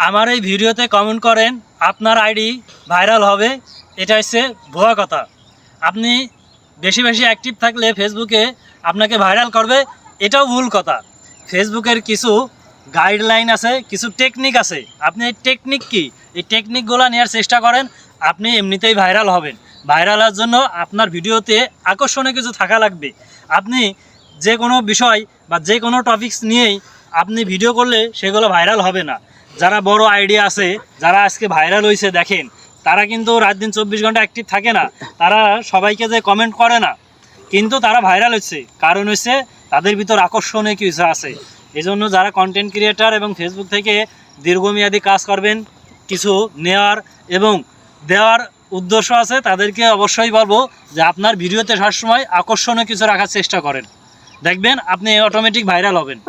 আমার এই ভিডিওতে কমেন্ট করেন আপনার আইডি ভাইরাল হবে, এটা হচ্ছে ভুয়া কথা। আপনি বেশি বেশি অ্যাক্টিভ থাকলে ফেসবুকে আপনাকে ভাইরাল করবে, এটাও ভুল কথা। ফেসবুকের কিছু গাইডলাইন আছে, কিছু টেকনিক আছে। আপনি এই টেকনিক কি, এই টেকনিকগুলো নেওয়ার চেষ্টা করেন, আপনি এমনিতেই ভাইরাল হবেন। ভাইরাল হওয়ার জন্য আপনার ভিডিওতে আকর্ষণীয় কিছু থাকা লাগবে। আপনি যে কোনো বিষয় বা যে কোনো টপিকস নিয়েই আপনি ভিডিও করলে সেগুলো ভাইরাল হবে না। যারা বড় আইডিয়া আছে, যারা আজকে ভাইরাল হয়েছে দেখেন, তারা কিন্তু রাত দিন 24 ঘন্টা অ্যাক্টিভ থাকে না। তারা সবাইকে যে কমেন্ট করে না, কিন্তু তারা ভাইরাল হচ্ছে, কারণ হচ্ছে তাদের ভিতর আকর্ষণীয় কিছু আছে। এই জন্য যারা কন্টেন্ট ক্রিয়েটার এবং ফেসবুক থেকে দীর্ঘমেয়াদী কাজ করবেন, কিছু নেওয়ার এবং দেওয়ার উদ্দেশ্য আছে, তাদেরকে অবশ্যই বলবো যে আপনার ভিডিওতে সবসময় আকর্ষণীয় কিছু রাখার চেষ্টা করেন। দেখবেন আপনি অটোমেটিক ভাইরাল হবেন।